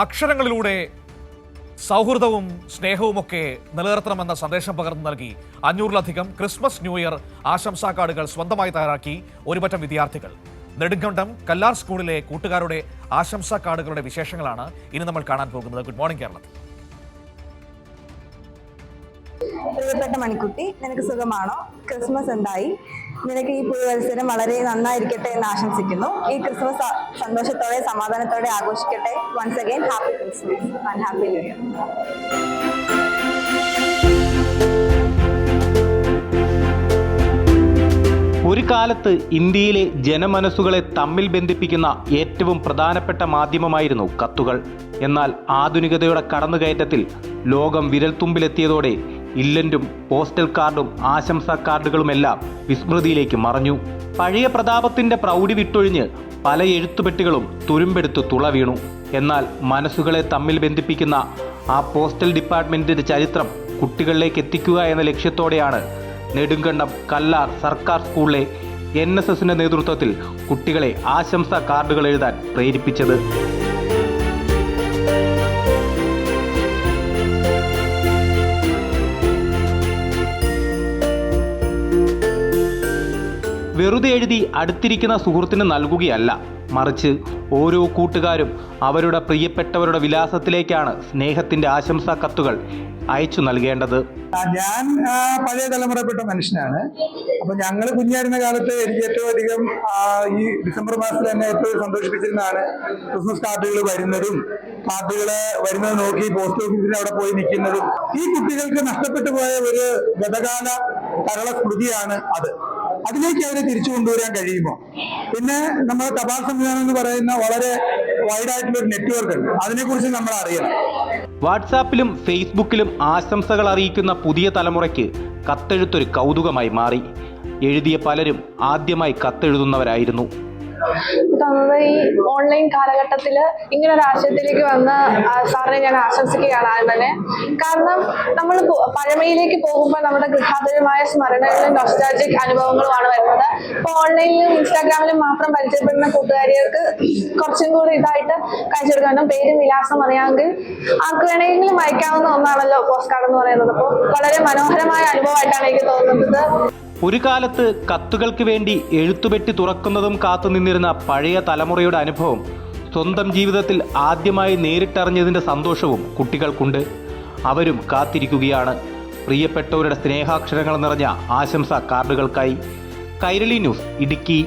അക്ഷരങ്ങളിലൂടെ സൗഹൃദവും സ്നേഹവുമൊക്കെ നിലനിർത്തണമെന്ന സന്ദേശം പകർന്നു നൽകി 500-ലധികം ക്രിസ്മസ് ന്യൂ ഇയർ ആശംസാ കാർഡുകൾ സ്വന്തമായി തയ്യാറാക്കി ഒരുപറ്റം വിദ്യാർത്ഥികൾ. നെടുങ്കണ്ടം കല്ലാർ സ്കൂളിലെ കൂട്ടുകാരുടെ ആശംസാ കാർഡുകളുടെ വിശേഷങ്ങളാണ് ഇനി നമ്മൾ കാണാൻ പോകുന്നത്. Good morning Keralam. പ്രിയപ്പെട്ട മണിക്കുട്ടി, നിനക്ക് സുഖമാണോ? ക്രിസ്മസ് എന്തായി? നിനക്ക് ഈ പുതുവത്സരം വളരെ നന്നായിരിക്കട്ടെ എന്ന് ആശംസിക്കുന്നു. ഈ ക്രിസ്മസ് സന്തോഷത്തോടെ സമാധാനത്തോടെ ആഘോഷിക്കട്ടെ. Once again happy Christmas and happy new year. ഒരു കാലത്ത് ഇന്ത്യയിലെ ജനമനസ്സുകളെ തമ്മിൽ ബന്ധിപ്പിക്കുന്ന ഏറ്റവും പ്രധാനപ്പെട്ട മാധ്യമമായിരുന്നു കത്തുകൾ. എന്നാൽ ആധുനികതയുടെ കടന്നുകയറ്റത്തിൽ ലോകം വിരൽത്തുമ്പിലെത്തിയതോടെ ഇല്ലന്റും പോസ്റ്റൽ കാർഡും ആശംസാ കാർഡുകളുമെല്ലാം വിസ്മൃതിയിലേക്ക് മറഞ്ഞു. പഴയ പ്രതാപത്തിന്റെ പ്രൗഢി വിട്ടൊഴിഞ്ഞ് പല എഴുത്തുപെട്ടികളും തുരുമ്പെടുത്ത് തുള വീണു. എന്നാൽ മനസ്സുകളെ തമ്മിൽ ബന്ധിപ്പിക്കുന്ന ആ പോസ്റ്റൽ ഡിപ്പാർട്ട്മെന്റിന്റെ ചരിത്രം കുട്ടികളിലേക്ക് എത്തിക്കുക എന്ന ലക്ഷ്യത്തോടെയാണ് നെടുങ്കണ്ടം കല്ലാർ സർക്കാർ സ്കൂളിലെ NSSന്റെ നേതൃത്വത്തിൽ കുട്ടികളെ ആശംസാ കാർഡുകൾ എഴുതാൻ പ്രേരിപ്പിച്ചത്. വെറുതെ എഴുതി അടുത്തിരിക്കുന്ന സുഹൃത്തിന് നൽകുകയല്ല, മറിച്ച് ഓരോ കൂട്ടുകാരും അവരുടെ പ്രിയപ്പെട്ടവരുടെ വിലാസത്തിലേക്കാണ് സ്നേഹത്തിന്റെ ആശംസാ കത്തുകൾ അയച്ചു നൽകേണ്ടത്. ഞാൻ പഴയ തലമുറപ്പെട്ട മനുഷ്യനാണ്. അപ്പൊ ഞങ്ങൾ കുഞ്ഞായിരുന്ന കാലത്ത് എനിക്ക് ഏറ്റവും അധികം ഈ ഡിസംബർ മാസത്തിൽ എന്നെ ഏറ്റവും സന്തോഷിപ്പിച്ചിരുന്നതാണ് ക്രിസ്മസ് കാർഡുകൾ വരുന്നതും നോക്കി പോസ്റ്റ് ഓഫീസിൽ അവിടെ പോയി നിൽക്കുന്നതും. ഈ കുട്ടികൾക്ക് നഷ്ടപ്പെട്ടു പോയ ഒരു ഗതകാല തരള സ്മൃതിയാണ് അത്. അതിലേക്ക് അവരെ തിരിച്ചു കൊണ്ടുവരാൻ കഴിയുമോ? പിന്നെ നമ്മുടെ തപാൽ സംവിധാനം എന്ന് പറയുന്ന വളരെ വൈഡായിട്ടുള്ള ഒരു നെറ്റ്വർക്ക് ഉണ്ട്. അതിനെക്കുറിച്ച് നമ്മൾ അറിയണം. വാട്സാപ്പിലും ഫേസ്ബുക്കിലും ആശംസകൾ അറിയിക്കുന്ന പുതിയ തലമുറയ്ക്ക് കത്തെഴുത്തൊരു കൗതുകമായി മാറി. എഴുതിയ പലരും ആദ്യമായി കത്തെഴുതുന്നവരായിരുന്നു. ഈ ഓൺലൈൻ കാലഘട്ടത്തിൽ ഇങ്ങനെ ഒരു ആശയത്തിലേക്ക് വന്ന് സാറിനെ ഞാൻ ആശംസിക്കുകയാണ് ആദ്യം തന്നെ. കാരണം നമ്മൾ പഴമയിലേക്ക് പോകുമ്പോൾ നമ്മുടെ ഗൃഹാതുരമായ സ്മരണകളും നൊസ്റ്റാൾജിക് അനുഭവങ്ങളുമാണ് വരുന്നത്. ഇപ്പോൾ ഓൺലൈനിലും ഇൻസ്റ്റാഗ്രാമിലും മാത്രം പരിചയപ്പെടുന്ന കൂട്ടുകാരികൾക്ക് കുറച്ചും കൂടി ഇതായിട്ട് കഴിച്ചെടുക്കാനും പേരും വിലാസം അറിയാമെങ്കിൽ ആർക്ക് വേണമെങ്കിലും അയക്കാവുന്ന ഒന്നാണല്ലോ പോസ്റ്റ് കാർഡ് എന്ന് പറയുന്നത്. അപ്പോൾ വളരെ മനോഹരമായ അനുഭവമായിട്ടാണ് എനിക്ക് തോന്നുന്നത്. ഒരു കാലത്ത് കത്തുകൾക്ക് വേണ്ടി എഴുത്തുപെട്ടി തുറക്കുന്നതും കാത്തുനിന്നിരുന്ന പഴയ തലമുറയുടെ അനുഭവം സ്വന്തം ജീവിതത്തിൽ ആദ്യമായി നേരിട്ടറിഞ്ഞതിൻ്റെ സന്തോഷവും കുട്ടികൾക്കുണ്ട്. അവരും കാത്തിരിക്കുകയാണ് പ്രിയപ്പെട്ടവരുടെ സ്നേഹാക്ഷരങ്ങൾ നിറഞ്ഞ ആശംസാ കാർഡുകൾക്കായി. കൈരളി ന്യൂസ്, ഇടുക്കി.